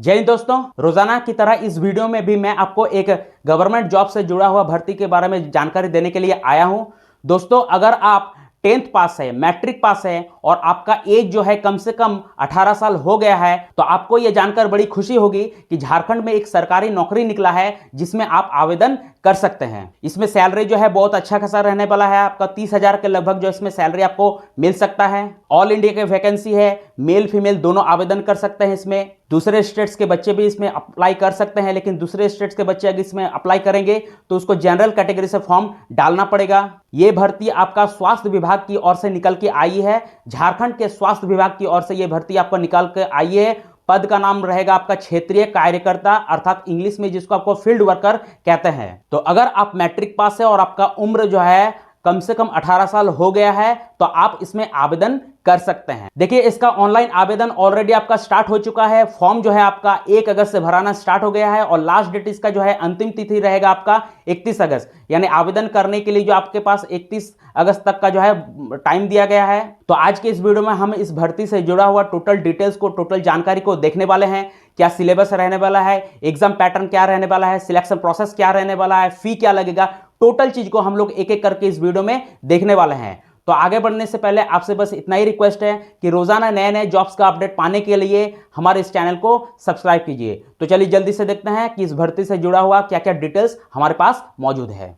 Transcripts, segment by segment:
जय हिंद दोस्तों, रोजाना की तरह इस वीडियो में भी मैं आपको एक गवर्नमेंट जॉब से जुड़ा हुआ भर्ती के बारे में जानकारी देने के लिए आया हूं। दोस्तों, अगर आप 10th पास है, मैट्रिक पास है और आपका एज जो है कम से कम 18 साल हो गया है तो आपको यह जानकर बड़ी खुशी होगी कि झारखंड में एक सरकारी नौकरी निकला है जिसमें आप आवेदन कर सकते हैं। इसमें सैलरी जो है बहुत अच्छा खासा रहने वाला है। आपका 30,000 के लगभग जो इसमें सैलरी आपको मिल सकता है। ऑल इंडिया की वैकेंसी है, मेल फीमेल दोनों आवेदन कर सकते हैं। इसमें दूसरे स्टेट्स के बच्चे भी इसमें अप्लाई कर सकते हैं, लेकिन दूसरे स्टेट्स के बच्चे अगर इसमें अप्लाई करेंगे तो उसको जनरल कैटेगरी से फॉर्म डालना पड़ेगा। यह भर्ती आपका स्वास्थ्य विभाग की ओर से निकल के आई है। झारखंड के स्वास्थ्य विभाग की ओर से यह भर्ती आपको निकाल के आई है। पद का नाम रहेगा आपका क्षेत्रीय कार्यकर्ता, अर्थात इंग्लिश में जिसको आपको फील्ड वर्कर कहते हैं। तो अगर आप मैट्रिक पास है और आपका उम्र जो है कम से कम 18 साल हो गया है तो आप इसमें आवेदन कर सकते हैं। देखिए, इसका ऑनलाइन आवेदन ऑलरेडी आपका स्टार्ट हो चुका है। फॉर्म जो है आपका 1 अगस्त से भराना स्टार्ट हो गया है और लास्ट डेट इसका जो है अंतिम तिथि रहेगा आपका 31 अगस्त, यानी आवेदन करने के लिए जो आपके पास 31 अगस्त तक का जो है टाइम दिया गया है। तो आज के इस वीडियो में हम इस भर्ती से जुड़ा हुआ टोटल डिटेल्स को, टोटल जानकारी को देखने वाले हैं। क्या सिलेबस रहने वाला है, एग्जाम पैटर्न क्या रहने वाला है, सिलेक्शन प्रोसेस क्या रहने वाला है, फी क्या लगेगा, टोटल चीज को हम लोग एक एक करके इस वीडियो में देखने वाले हैं। तो आगे बढ़ने से पहले आपसे बस इतना ही रिक्वेस्ट है कि रोजाना नए नए जॉब्स का अपडेट पाने के लिए हमारे इस चैनल को सब्सक्राइब कीजिए। तो चलिए जल्दी से देखते हैं कि इस भर्ती से जुड़ा हुआ क्या क्या डिटेल्स हमारे पास मौजूद है।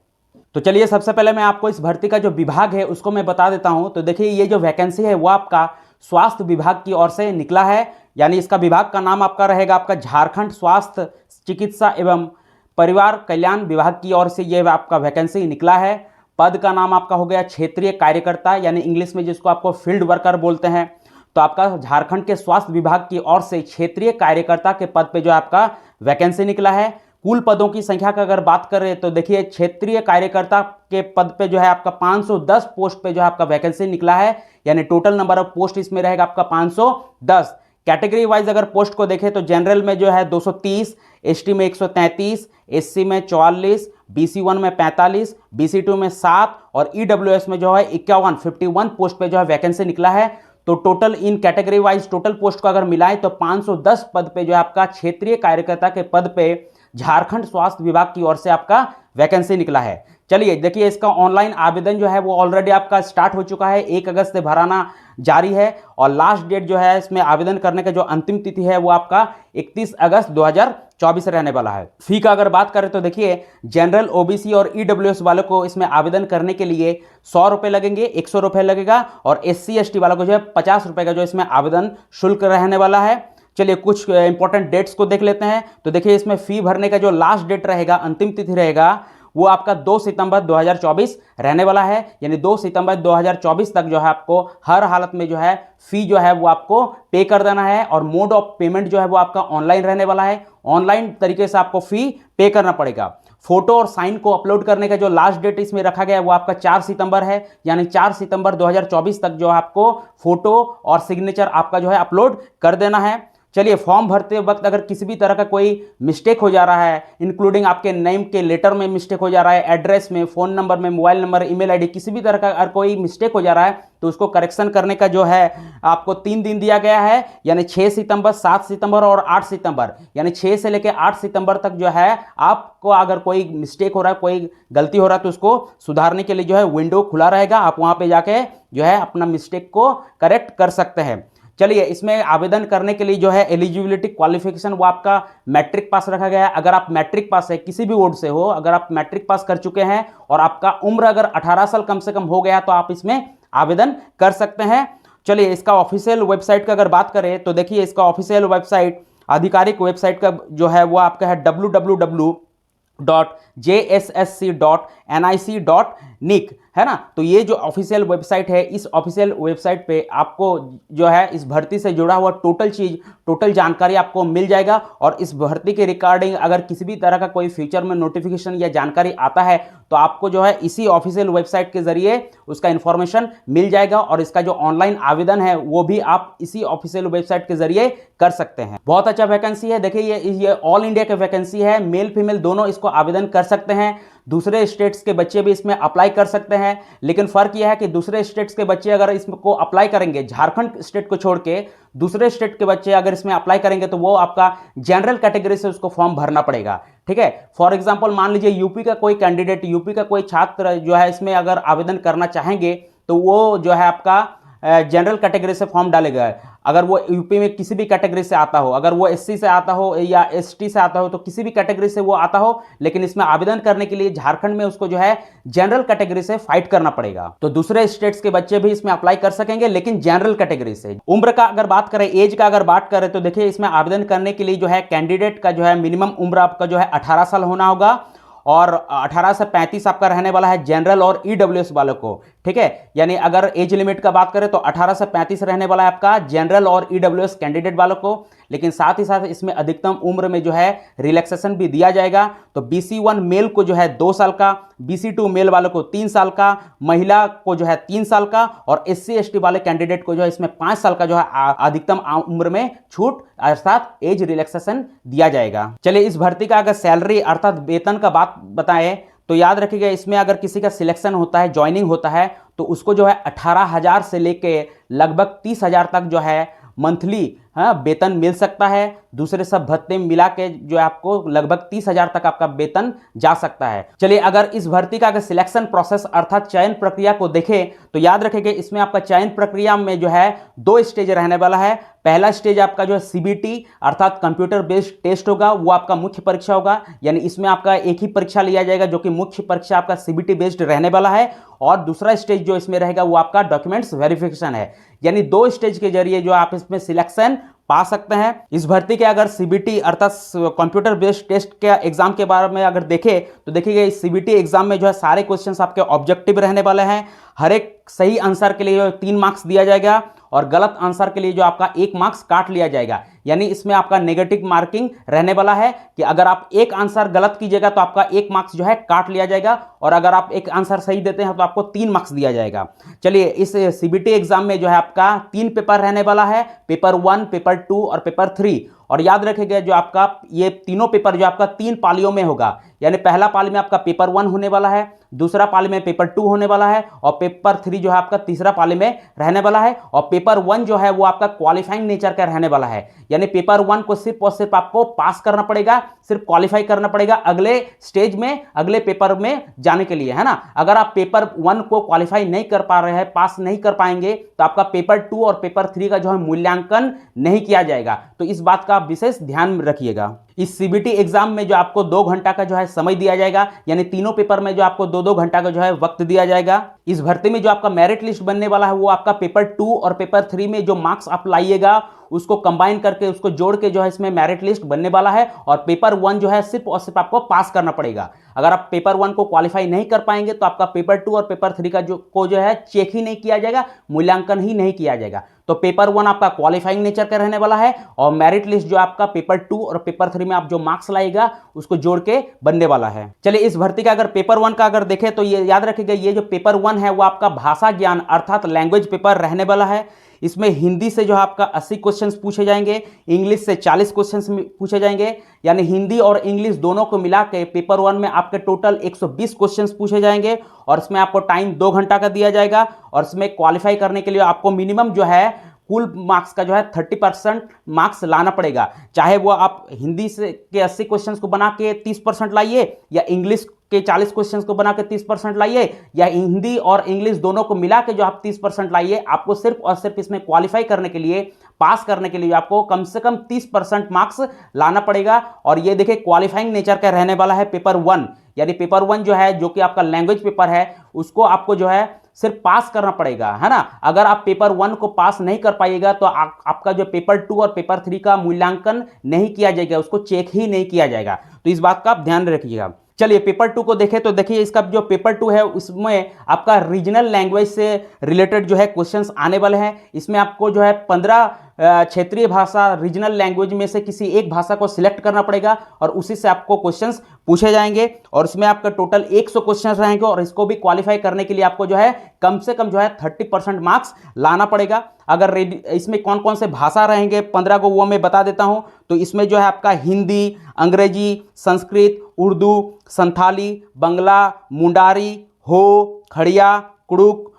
तो चलिए सबसे पहले मैं आपको इस भर्ती का जो विभाग है उसको मैं बता देता हूं। तो देखिए, ये जो वैकेंसी है वो आपका स्वास्थ्य विभाग की ओर से निकला है, यानी इसका विभाग का नाम आपका रहेगा आपका झारखंड स्वास्थ्य चिकित्सा एवं परिवार कल्याण विभाग की ओर से यह आपका वैकेंसी निकला है। पद का नाम आपका हो गया क्षेत्रीय कार्यकर्ता, यानी इंग्लिश में जिसको आपको फील्ड वर्कर बोलते हैं। तो आपका झारखंड के स्वास्थ्य विभाग की ओर से क्षेत्रीय कार्यकर्ता के पद पे जो आपका वैकेंसी निकला है। कुल पदों की संख्या का अगर बात करें तो देखिए, क्षेत्रीय कार्यकर्ता के पद पे जो है आपका 510 पोस्ट पे जो है आपका वैकेंसी निकला है, यानी टोटल नंबर ऑफ पोस्ट इसमें रहेगा आपका 510। कैटेगरी वाइज अगर पोस्ट को देखें तो जनरल में जो है 230, एसटी में 133, एससी में 44, BC1 में 45, BC2 में 7 और EWS में जो है 51 पोस्ट पे जो है वैकेंसी निकला है। तो टोटल इन कैटेगरी वाइज टोटल पोस्ट को अगर मिलाएं तो 510 पद पे जो है आपका क्षेत्रीय कार्यकर्ता के पद पे झारखंड स्वास्थ्य विभाग की ओर से आपका वैकेंसी निकला है। चलिए देखिए, इसका ऑनलाइन आवेदन जो है वो ऑलरेडी आपका स्टार्ट हो चुका है। 1 अगस्त से भराना जारी है और लास्ट डेट जो है इसमें आवेदन करने का जो अंतिम तिथि है वो आपका 31 अगस्त 2024 रहने वाला है। फी का अगर बात करें तो देखिए, जनरल, OBC और EWS वालों को इसमें आवेदन करने के लिए 100 रुपये लगेंगे, 100 रुपये लगेगा और SC ST वालों को जो है 50 रुपये का जो इसमें आवेदन शुल्क रहने वाला है। चलिए कुछ इंपॉर्टेंट डेट्स को देख लेते हैं। तो देखिए, इसमें फी भरने का जो लास्ट डेट रहेगा, अंतिम तिथि रहेगा, वो आपका 2 सितंबर 2024 रहने वाला है, यानी 2 सितंबर 2024 तक जो है आपको हर हालत में जो है फी जो है वो आपको पे कर देना है। और मोड ऑफ पेमेंट जो है वो आपका ऑनलाइन रहने वाला है। ऑनलाइन तरीके से आपको फी पे करना पड़ेगा। फोटो और साइन को अपलोड करने का जो लास्ट डेट इसमें रखा गया है वो आपका 4 सितंबर है, यानी 4 सितंबर 2024 तक जो है आपको फोटो और सिग्नेचर आपका जो है अपलोड कर देना है। चलिए, फॉर्म भरते वक्त अगर किसी भी तरह का कोई मिस्टेक हो जा रहा है, इंक्लूडिंग आपके नेम के लेटर में मिस्टेक हो जा रहा है, एड्रेस में, फ़ोन नंबर में, मोबाइल नंबर, ईमेल आईडी, किसी भी तरह का अगर कोई मिस्टेक हो जा रहा है तो उसको करेक्शन करने का जो है आपको 3 दिन दिया गया है, यानी 6 सितंबर, 7 सितंबर और 8 सितंबर, यानी 6 से लेकर 8 सितंबर तक जो है आपको अगर कोई मिस्टेक हो रहा है, कोई गलती हो रहा है तो उसको सुधारने के लिए जो है विंडो खुला रहेगा। आप वहाँ पर जाके जो है अपना मिस्टेक को करेक्ट कर सकते हैं। चलिए, इसमें आवेदन करने के लिए जो है एलिजिबिलिटी क्वालिफिकेशन वो आपका मैट्रिक पास रखा गया है। अगर आप मैट्रिक पास है, किसी भी बोर्ड से हो, अगर आप मैट्रिक पास कर चुके हैं और आपका उम्र अगर 18 साल कम से कम हो गया तो आप इसमें आवेदन कर सकते हैं। चलिए, इसका ऑफिशियल वेबसाइट का अगर बात करें तो देखिए, इसका ऑफिशियल वेबसाइट, आधिकारिक वेबसाइट का जो है वो आपका है www.jssc.nic.nic है ना। तो ये जो ऑफिशियल वेबसाइट है, इस ऑफिशियल वेबसाइट पे आपको जो है इस भर्ती से जुड़ा हुआ टोटल जानकारी आपको मिल जाएगा। और इस भर्ती के रिगार्डिंग अगर किसी भी तरह का कोई फ्यूचर में नोटिफिकेशन या जानकारी आता है तो आपको जो है इसी ऑफिशियल वेबसाइट के जरिए उसका इंफॉर्मेशन मिल जाएगा। और इसका जो ऑनलाइन आवेदन है वो भी आप इसी ऑफिशियल वेबसाइट के जरिए कर सकते हैं। बहुत अच्छा वैकेंसी है। देखिए, ये ऑल इंडिया की वैकेंसी है, मेल फीमेल दोनों इसको आवेदन कर सकते हैं। दूसरे स्टेट्स के बच्चे भी इसमें अप्लाई कर सकते हैं, लेकिन फ़र्क यह है कि दूसरे स्टेट्स के बच्चे अगर इसको अप्लाई करेंगे, झारखंड स्टेट को छोड़ के दूसरे स्टेट के बच्चे अगर इसमें अप्लाई करेंगे तो वो आपका जनरल कैटेगरी से उसको फॉर्म भरना पड़ेगा। ठीक है, फॉर एग्जांपल मान लीजिए यूपी का कोई कैंडिडेट, यूपी का कोई छात्र जो है इसमें अगर आवेदन करना चाहेंगे तो वो जो है आपका जनरल कैटेगरी से फॉर्म डालेगा। अगर वो यूपी में किसी भी कैटेगरी से आता हो, अगर वो एससी से आता हो या एसटी से आता हो, तो किसी भी कैटेगरी से वो आता हो, लेकिन इसमें आवेदन करने के लिए झारखंड में उसको जो है जनरल कैटेगरी से फाइट करना पड़ेगा। तो दूसरे स्टेट्स के बच्चे भी इसमें अप्लाई कर सकेंगे, लेकिन जनरल कैटेगरी से। उम्र का अगर बात करें, एज का अगर बात करें, तो देखिए इसमें आवेदन करने के लिए जो है कैंडिडेट का जो है मिनिमम उम्र आपका जो है 18 साल होना होगा, और 18 से 35 आपका रहने वाला है जनरल और ईडब्ल्यूएस वालों को। ठीक है, यानी अगर एज लिमिट का बात करें तो 18 से 35 रहने वाला है आपका जनरल और ईडब्ल्यूएस कैंडिडेट वालों को, लेकिन साथ ही साथ इसमें अधिकतम उम्र में जो है रिलैक्सेशन भी दिया जाएगा। तो BC1 मेल को जो है 2 साल का, BC2 मेल वालों को 3 साल का, महिला को जो है 3 साल का, और SC ST वाले कैंडिडेट को जो है इसमें 5 साल का जो है अधिकतम उम्र में छूट अर्थात एज रिलैक्सेशन दिया जाएगा। चलिए इस भर्ती का अगर सैलरी अर्थात वेतन का बात बताएं तो याद रखिएगा, इसमें अगर किसी का सिलेक्शन होता है, ज्वाइनिंग होता है, तो उसको जो है 18,000 से लेके लगभग 30,000 तक जो है मंथली वेतन मिल सकता है। दूसरे सब भत्ते मिला के जो है आपको लगभग 30,000 तक आपका वेतन जा सकता है। चलिए अगर इस भर्ती का अगर सिलेक्शन प्रोसेस अर्थात चयन प्रक्रिया को देखें तो याद रखेंगे इसमें आपका चयन प्रक्रिया में जो है 2 स्टेज रहने वाला है। पहला स्टेज आपका जो है CBT अर्थात कंप्यूटर बेस्ड टेस्ट होगा, वो आपका मुख्य परीक्षा होगा, यानी इसमें आपका एक ही परीक्षा लिया जाएगा जो कि मुख्य परीक्षा आपका CBT बेस्ड रहने वाला है। और दूसरा स्टेज जो इसमें रहेगा वो आपका डॉक्यूमेंट्स वेरिफिकेशन है, यानी 2 स्टेज के जरिए जो आप इसमें सिलेक्शन पा सकते हैं। इस भर्ती के अगर CBT अर्थात कंप्यूटर बेस्ड टेस्ट के एग्जाम के बारे में अगर देखें तो देखिएगा इस CBT एग्जाम में जो है सारे क्वेश्चंस आपके ऑब्जेक्टिव रहने वाले हैं। हर एक सही आंसर के लिए 3 मार्क्स दिया जाएगा और गलत आंसर के लिए जो आपका 1 मार्क्स काट लिया जाएगा, यानी इसमें आपका नेगेटिव मार्किंग रहने वाला है कि अगर आप एक आंसर गलत कीजिएगा तो आपका 1 मार्क्स जो है काट लिया जाएगा, और अगर आप एक आंसर सही देते हैं तो आपको 3 मार्क्स दिया जाएगा। चलिए इस CBT एग्जाम में जो है आपका 3 पेपर रहने वाला है, पेपर 1, पेपर 2 और पेपर 3। और याद रखिएगा जो आपका ये तीनों पेपर जो आपका 3 पालियों में होगा, यानी पहला पाली में आपका पेपर 1 होने वाला है, दूसरा पाली में पेपर 2 होने वाला है, और पेपर 3 जो है आपका तीसरा पाली में रहने वाला है। और पेपर 1 जो है वो आपका क्वालिफाइंग नेचर का रहने वाला है, यानी पेपर 1 को सिर्फ और सिर्फ आपको पास करना पड़ेगा, सिर्फ क्वालिफाई करना पड़ेगा अगले स्टेज में, अगले पेपर में जाने के लिए, है ना। अगर आप पेपर 1 को क्वालिफाई नहीं कर पा रहे हैं, पास नहीं कर पाएंगे, तो आपका पेपर 2 और पेपर 3 का जो है मूल्यांकन नहीं किया जाएगा। तो इस बात का आप विशेष ध्यान रखिएगा। इस CBT एग्जाम में जो आपको 2 घंटा का जो है समय दिया जाएगा, यानी तीनों पेपर में जो आपको 2-2 घंटा का जो है वक्त दिया जाएगा। इस भर्ती में जो आपका मेरिट लिस्ट बनने वाला है वो आपका पेपर 2 और पेपर 3 में जो मार्क्स आप लाइएगा उसको कंबाइन करके, उसको जोड़ के जो है इसमें मेरिट लिस्ट बनने वाला है। और पेपर 1 जो है सिर्फ और सिर्फ आपको पास करना पड़ेगा। अगर आप पेपर 1 को क्वालिफाई नहीं कर पाएंगे तो आपका पेपर 2 और पेपर 3 का जो है चेक ही नहीं किया जाएगा, मूल्यांकन ही नहीं किया जाएगा। तो पेपर 1 आपका क्वालिफाइंग नेचर का रहने वाला है, और मेरिट लिस्ट जो आपका पेपर 2 और पेपर 3 में आप जो मार्क्स लाएगा उसको जोड़ के बनने वाला है। चलिए इस भर्ती का अगर पेपर 1 का अगर देखें तो ये याद रखिएगा, ये जो पेपर 1 है वो आपका भाषा ज्ञान अर्थात लैंग्वेज पेपर रहने वाला है। इसमें हिंदी से जो है आपका 80 क्वेश्चंस पूछे जाएंगे, इंग्लिश से 40 क्वेश्चंस पूछे जाएंगे, यानी हिंदी और इंग्लिश दोनों को मिला के पेपर 1 में आपके टोटल 120 क्वेश्चंस पूछे जाएंगे, और इसमें आपको टाइम 2 घंटा का दिया जाएगा। और इसमें क्वालिफाई करने के लिए आपको मिनिमम जो है कुल मार्क्स का जो है 30% मार्क्स लाना पड़ेगा, चाहे वो आप हिंदी से के 80 क्वेश्चंस को बना के 30% लाइए, या इंग्लिश के 40 क्वेश्चंस को बना के 30% लाइए, या हिंदी और इंग्लिश दोनों को मिला के जो आप 30% लाइए। आपको सिर्फ और सिर्फ इसमें क्वालिफाई करने के लिए, पास करने के लिए आपको कम से कम 30% मार्क्स लाना पड़ेगा। और ये देखिए क्वालिफाइंग नेचर का रहने वाला है पेपर 1, यानी पेपर 1 जो है जो कि आपका लैंग्वेज पेपर है उसको आपको जो है सिर्फ पास करना पड़ेगा, है ना। अगर आप पेपर 1 को पास नहीं कर पाइएगा तो आपका जो पेपर 2 और पेपर 3 का मूल्यांकन नहीं किया जाएगा, उसको चेक ही नहीं किया जाएगा। तो इस बात का आप ध्यान रखिएगा। चलिए पेपर 2 को देखें तो देखिए इसका जो पेपर 2 है उसमें आपका रीजनल लैंग्वेज से रिलेटेड जो है क्वेश्चंस आने वाले हैं। इसमें आपको जो है 15 क्षेत्रीय भाषा रीजनल लैंग्वेज में से किसी एक भाषा को सिलेक्ट करना पड़ेगा और उसी से आपको क्वेश्चंस पूछे जाएंगे और इसमें आपका टोटल 100 क्वेश्चंस रहेंगे और इसको भी क्वालिफाई करने के लिए आपको जो है कम से कम जो है 30% मार्क्स लाना पड़ेगा। अगर इसमें कौन कौन से भाषा रहेंगे 15 को वो मैं बता देता हूं। तो इसमें जो है आपका हिंदी, अंग्रेजी, संस्कृत, उर्दू, संथाली, बंगला, मुंडारी, हो, खड़िया, कुड़ुक,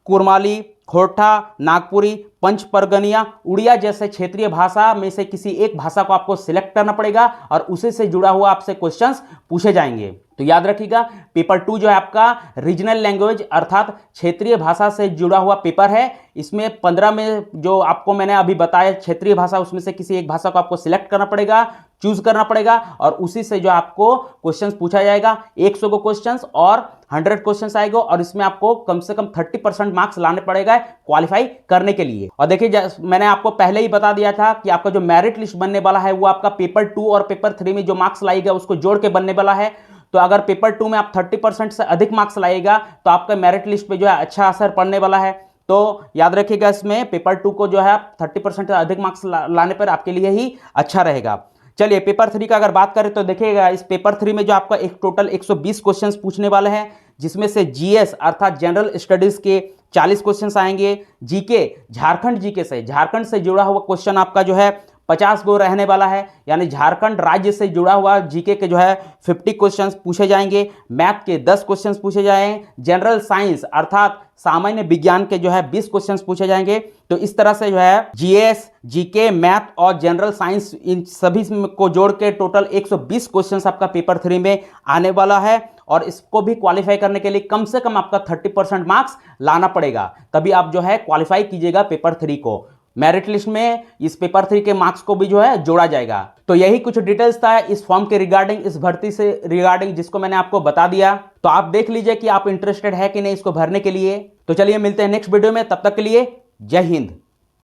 कुरमाली, खोरठा, नागपुरी, पंच परगनिया, उड़िया जैसे क्षेत्रीय भाषा में से किसी एक भाषा को आपको सिलेक्ट करना पड़ेगा और उसी से जुड़ा हुआ आपसे क्वेश्चंस पूछे जाएंगे। तो याद रखिएगा पेपर 2 जो है आपका रीजनल लैंग्वेज अर्थात क्षेत्रीय भाषा से जुड़ा हुआ पेपर है। इसमें 15 में जो आपको मैंने अभी बताया क्षेत्रीय भाषा, उसमें से किसी एक भाषा को आपको सिलेक्ट करना पड़ेगा, चूज करना पड़ेगा और उसी से जो आपको क्वेश्चंस पूछा जाएगा। 100 को क्वेश्चंस और 100 क्वेश्चंस आएगा और इसमें आपको कम से कम 30% मार्क्स लाने पड़ेगा क्वालिफाई करने के लिए। और देखिए मैंने आपको पहले ही बता दिया था कि आपका जो मेरिट लिस्ट बनने वाला है वो आपका पेपर 2 और पेपर 3 में जो मार्क्स लाएगा उसको जोड़ के बनने वाला है। तो अगर पेपर 2 में आप 30% से अधिक मार्क्स लाएगा तो आपका मेरिट लिस्ट पे जो है अच्छा असर पड़ने वाला है। तो याद रखिएगा इसमें पेपर 2 को जो है 30% से अधिक मार्क्स लाने पर आपके लिए ही अच्छा रहेगा। चलिए पेपर 3 का अगर बात करें तो देखिएगा इस पेपर 3 में जो आपका एक टोटल 120 क्वेश्चंस पूछने वाले हैं, जिसमें से जीएस अर्थात जनरल स्टडीज के 40 क्वेश्चंस आएंगे। जीके झारखंड जीके से झारखंड से जुड़ा हुआ क्वेश्चन आपका जो है 50 गो रहने वाला है, यानी झारखंड राज्य से जुड़ा हुआ जीके के जो है 50 क्वेश्चंस पूछे जाएंगे। मैथ के 10 क्वेश्चंस पूछे जाएंगे। जनरल साइंस अर्थात सामान्य विज्ञान के जो है 20 क्वेश्चंस पूछे जाएंगे। तो इस तरह से जो है जीएस, जीके, मैथ और जनरल साइंस इन सभी को जोड़ के टोटल 120 क्वेश्चंस आपका पेपर 3 में आने वाला है और इसको भी क्वालिफाई करने के लिए कम से कम आपका 30% मार्क्स लाना पड़ेगा, तभी आप जो है क्वालिफाई कीजिएगा पेपर 3 को। मेरिट लिस्ट में इस पेपर 3 के मार्क्स को भी जो है जोड़ा जाएगा। तो यही कुछ डिटेल्स था इस फॉर्म के रिगार्डिंग, इस भर्ती से रिगार्डिंग, जिसको मैंने आपको बता दिया। तो आप देख लीजिए कि आप इंटरेस्टेड है कि नहीं इसको भरने के लिए। तो चलिए मिलते हैं नेक्स्ट वीडियो में, तब तक के लिए जय हिंद।